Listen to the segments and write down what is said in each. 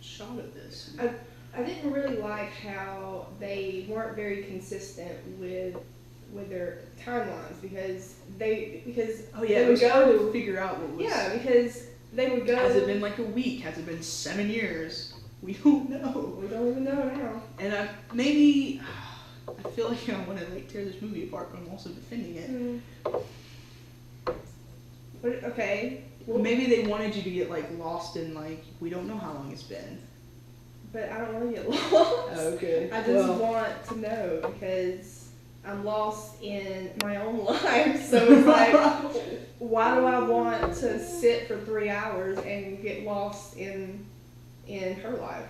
shot of this. I didn't really like how they weren't very consistent with their timelines because they it was hard to figure out what was. Yeah, because they would go. Has it been like a week? Has it been 7 years? We don't know. We don't even know now. And I feel like I want to like tear this movie apart, but I'm also defending it. But, okay. Well, maybe they wanted you to get like lost in like we don't know how long it's been. But I don't want to get lost. Okay. I just want to know because I'm lost in my own life. So it's like, why do I want to sit for 3 hours and get lost in her life?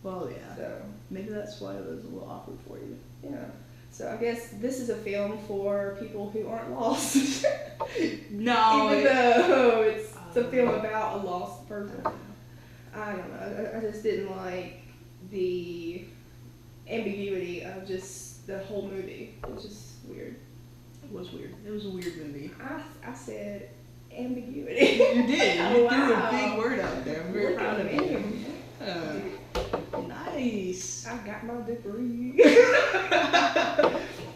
Well, yeah. So maybe that's why it was a little awkward for you. Yeah. So I guess this is a film for people who aren't lost. No. Even though it's a film about a lost person. I don't know. I just didn't like the ambiguity of just the whole movie. It was just weird. It was weird. It was a weird movie. I said ambiguity. You did. Oh, You wow. threw a big word out there. I'm very proud of you. Nice. I got my degree.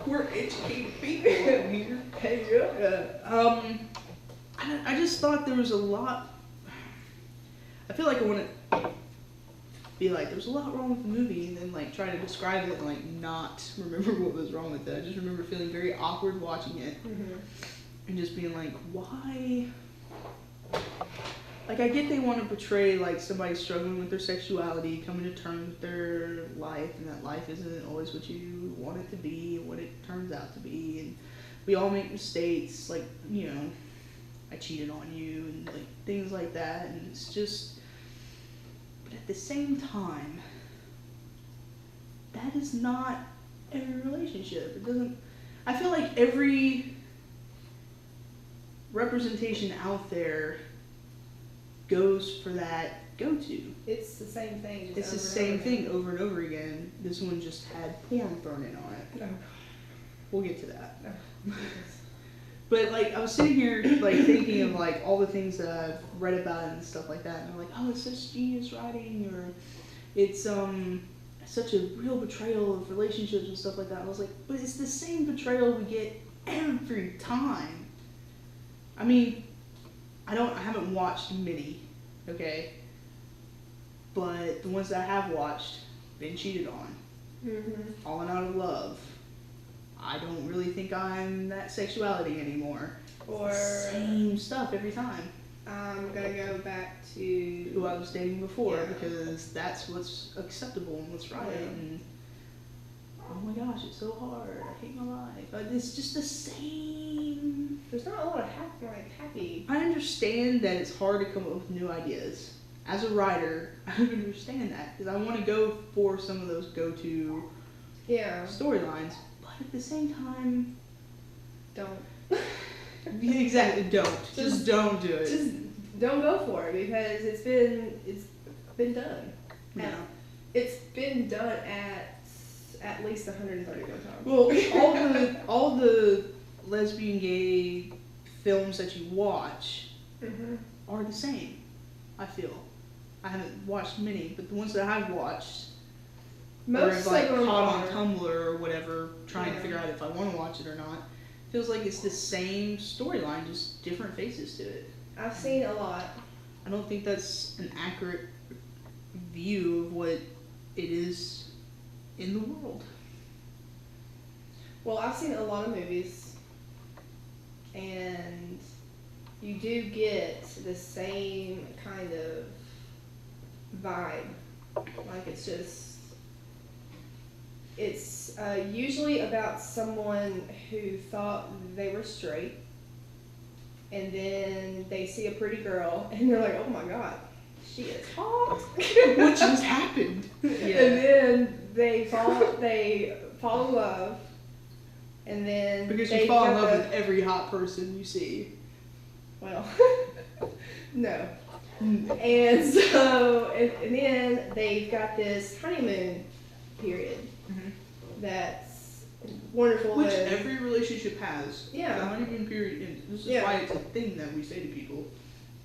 We're educated people over here. Hey, yeah. I just thought there was a lot. I feel like I want to be like, there's a lot wrong with the movie, and then like try to describe it and like not remember what was wrong with it. I just remember feeling very awkward watching it, and just being like, why? Like I get they want to portray like somebody struggling with their sexuality, coming to terms with their life, and that life isn't always what you want it to be, what it turns out to be, and we all make mistakes. Like I cheated on you, and like things like that, and it's just. But at the same time, that is not every relationship. It doesn't. I feel like every representation out there goes for that go-to. It's the same thing. It's the same thing over and over again. This one just had porn thrown in on it. No. We'll get to that. No. But like I was sitting here like thinking of like all the things that I've read about it and stuff like that, and I'm like, oh, it's such genius writing, or it's such a real portrayal of relationships and stuff like that. I was like, but it's the same portrayal we get every time. I mean, I haven't watched many, okay, but the ones that I have watched, been cheated on, fallen out of love. I don't really think I'm that sexuality anymore. Or it's the same stuff every time. I'm gonna go back to who I was dating before, because that's what's acceptable and what's right. Yeah. And oh my gosh, it's so hard. I hate my life. It's just the same. There's not a lot of happy. I understand that it's hard to come up with new ideas. As a writer, I understand that because I want to go for some of those go-to storylines. But at the same time, don't. Yeah, exactly, don't. Just don't do it. Just don't go for it because it's been done. Yeah. It's been done at least 131 times. Well, all the lesbian gay films that you watch are the same, I feel. I haven't watched many, but the ones that I've watched, most or like of them caught are on Tumblr or whatever, trying to figure out if I want to watch it or not, feels like it's the same storyline, just different faces to it. I've seen a lot. I don't think that's an accurate view of what it is in the world. Well, I've seen a lot of movies, and you do get the same kind of vibe. Like it's usually about someone who thought they were straight, and then they see a pretty girl, and they're like, oh my god, she is hot. What just happened? Yeah. And then they fall in love, and then because you fall in love with every hot person you see. Well, no. And so, and then they've got this honeymoon period that's wonderful. Which every relationship has. Yeah. The honeymoon period. And this is why it's a thing that we say to people.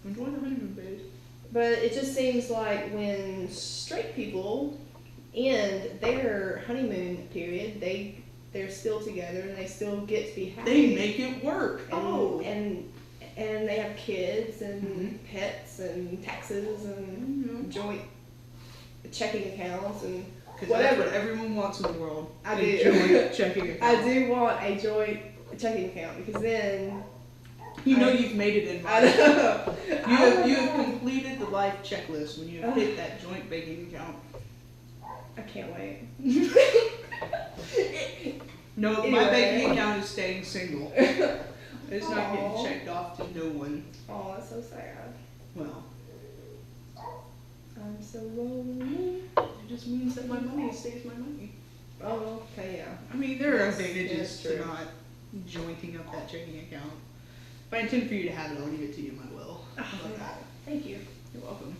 Enjoy the honeymoon phase. But it just seems like when straight people end their honeymoon period, they're still together and they still get to be happy. They make it work. And they have kids and pets and taxes and joint checking accounts and whatever. That's what everyone wants in the world. I do. Joint checking account. I do want a joint checking account because then you've made it in I life. know. You have completed the life checklist when you have hit that joint banking account. I can't wait. No, Anyway. my banking account is staying single. It's not getting checked off to no one. Oh, that's so sad. Well, I'm so lonely. it just means that my money stays my money. Oh, okay, yeah. I mean, there are Yes, advantages yes, to true. not jointing up that checking account. If I intend for you to have it, I'll give it to you in my will. How about that? Thank you. You're welcome.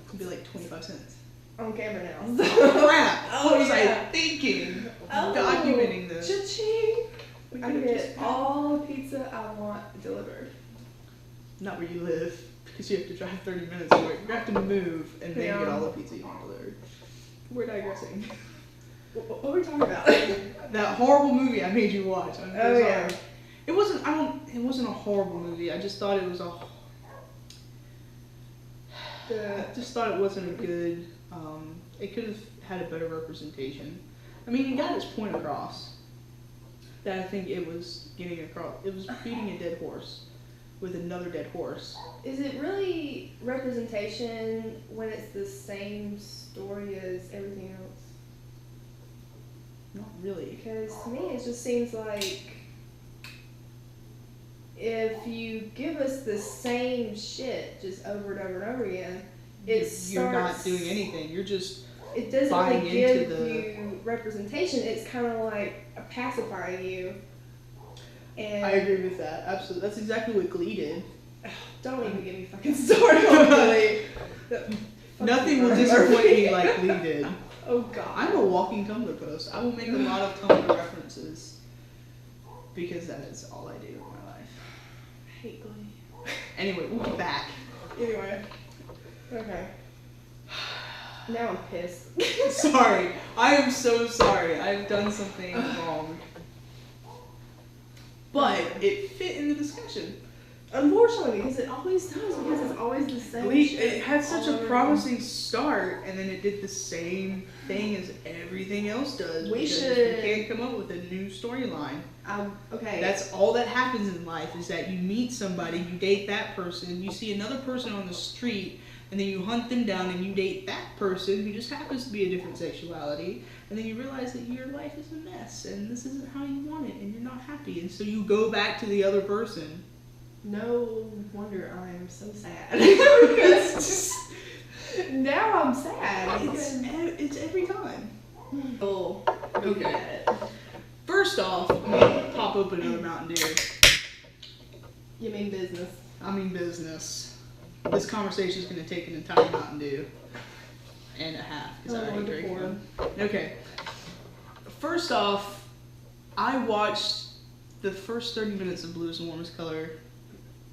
It'll be like 25 cents. On camera now. Oh, crap! Oh, What was yeah. I thinking? Oh, Documenting this. Cha-ching! We I could've get just- all the pizza I want delivered. Not where you live, because you have to drive 30 minutes away. You have to move and then Yeah. get all the pizza you want delivered. We're digressing. What are we talking about? That horrible movie I made you watch. I'm so Oh, sorry. yeah. It wasn't a horrible movie. I just thought it was I just thought it wasn't a good, it could have had a better representation. I mean, it got its point across. That I think it was getting across. It was beating a dead horse with another dead horse. Is it really representation when it's the same story as everything else? Not really. Because to me, it just seems like if you give us the same shit just over and over and over again, You're not doing anything. You're just It doesn't buying really give into the- you representation. It's kind of like pacifying you. And I agree with that. Absolutely. That's exactly what Glee did. don't even get me fucking started on Glee. Nothing will disappoint me like Glee did. Oh God. I'm a walking Tumblr post. I will make a lot of Tumblr references because that is all I do in my life. I hate Glee. Anyway, we'll get back. Anyway. Okay. Now I'm pissed. Sorry. I am so sorry. I've done something wrong. But it fit in the discussion. Unfortunately, because it always does, because it's always the same Glee, shit. it had such all a over promising start, and then it did the same thing as everything else does. We because should- We can't come up with a new storyline. Okay. That's all that happens in life is that you meet somebody, you date that person, you see another person on the street, and then you hunt them down and you date that person who just happens to be a different sexuality, and then you realize that your life is a mess and this isn't how you want it and you're not happy, and so you go back to the other person. No wonder I am so sad. It's just, now I'm sad. It's every time. Oh, Okay. First off, pop open another Mountain Dew. You mean business? I mean business. This conversation is going to take an entire Mountain Dew and a half because I already drank one. Okay. First off, I watched the first 30 minutes of Blues and Warmest Color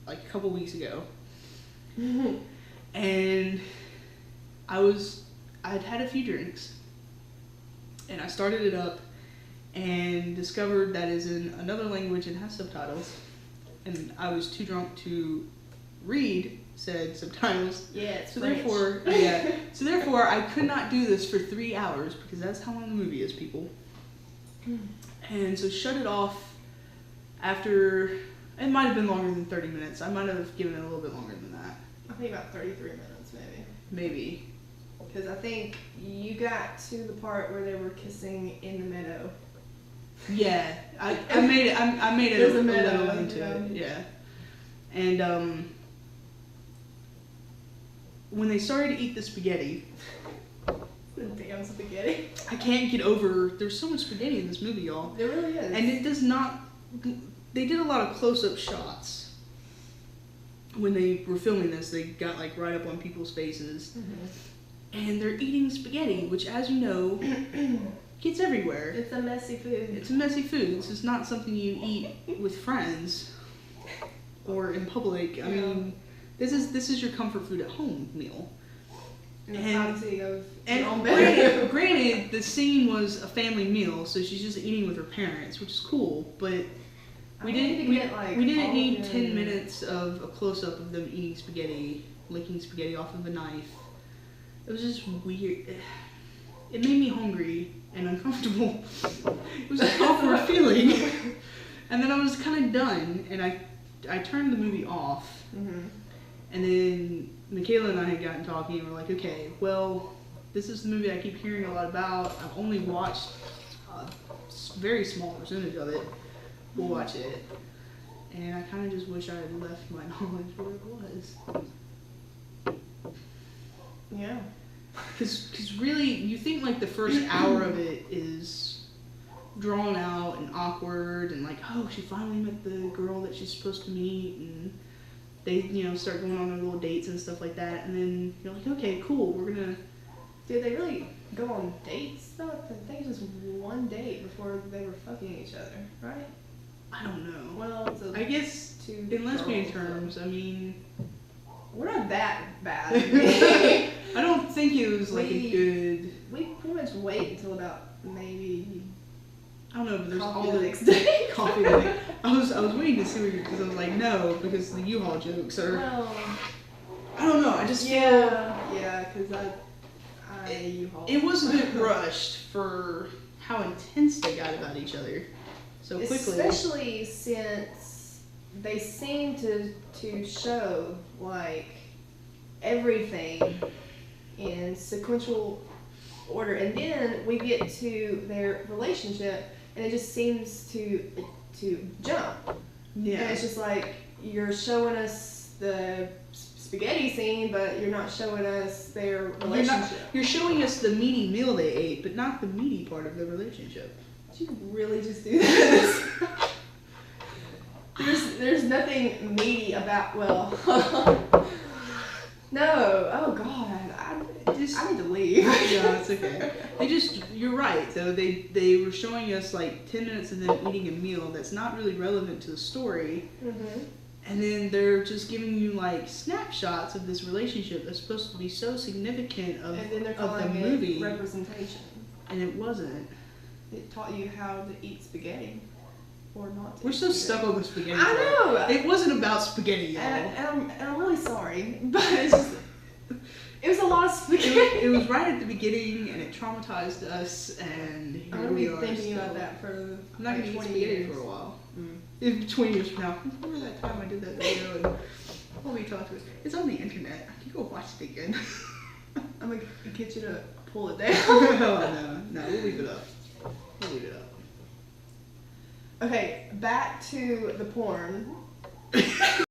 like a couple weeks ago, and I'd had a few drinks, and I started it up and discovered that it's in another language and has subtitles, and I was too drunk to read said subtitles. Yeah, it's So French. therefore I could not do this for 3 hours because that's how long the movie is, people. And so shut it off after, it might have been longer than 30 minutes. I might have given it a little bit longer than that. I think about 33 minutes maybe. Maybe. Because I think you got to the part where they were kissing in the meadow. Yeah, I made it. I made it There's a a meadow, little into yeah. it. Yeah, and when they started to eat the spaghetti, The damn spaghetti. I can't get over. There's so much spaghetti in this movie, y'all, There really is. and it does not. They did a lot of close-up shots when they were filming this. They got like right up on people's faces, and they're eating spaghetti, which, as you know, gets everywhere. It's a messy food. It's a messy food. This is not something you eat with friends or in public. I mean, This is your comfort food at home meal. And the fantasy of And your own bed. granted, the scene was a family meal, so she's just eating with her parents, which is cool. But we didn't need 10 minutes of a close up of them eating spaghetti, licking spaghetti off of a knife. It was just weird. It made me hungry and uncomfortable. It was an awkward feeling. And then I was kind of done, and I turned the movie off. Mm-hmm. And then Michaela and I had gotten talking, and we're like, okay, well, this is the movie I keep hearing a lot about. I've only watched a very small percentage of it. We'll watch it. And I kind of just wish I had left my knowledge where it was. Yeah. Because really, you think like the first hour of it is drawn out and awkward, and like, oh, she finally met the girl that she's supposed to meet, and they, start going on their little dates and stuff like that, and then you're like, okay, cool, we're gonna... Did they really go on dates though? I think it was one date before they were fucking each other, right? I don't know. Well, it's I guess two in lesbian girls, terms, I mean... We're not that bad. I don't think it was like a good... We pretty much wait until about maybe... I don't know, but there's coffee all the the next day. coffee the next... I was waiting to see what you... Because I was like, no, because the U-Haul jokes are... Well, I don't know, I just feel... Yeah, because I U-Haul. It was a bit rushed for how intense they got about each other so quickly. Especially since they seem to show like everything in sequential order, and then we get to their relationship and it just seems to jump. Yeah. And it's just like you're showing us the spaghetti scene, but you're not showing us their relationship. You're showing us the meaty meal they ate, but not the meaty part of the relationship. Did you really just do this? There's nothing meaty about, no, oh god, I need to leave. Yeah, it's okay. You're right though, they were showing us like 10 minutes of them eating a meal that's not really relevant to the story. Mm-hmm. And then they're just giving you like snapshots of this relationship that's supposed to be so significant of And then they're the calling movie. it representation. And it wasn't. It taught you how to eat spaghetti. Or not to We're eat so spaghetti. stuck on the spaghetti. I know! It wasn't about spaghetti, y'all. And I'm really sorry, but it's just, it was a lot of spaghetti. It was right at the beginning, and it traumatized us, and here I'm going we to are be thinking still. about that for I'm not going to eat 20 spaghetti years. for a while. Mm. In 20 years from now. Remember that time I did that video, and what we talked about? It's on the internet. I can go watch it again. I'm going to get you to pull it down. No, we'll leave it up. We'll leave it up. Okay, back to the porn.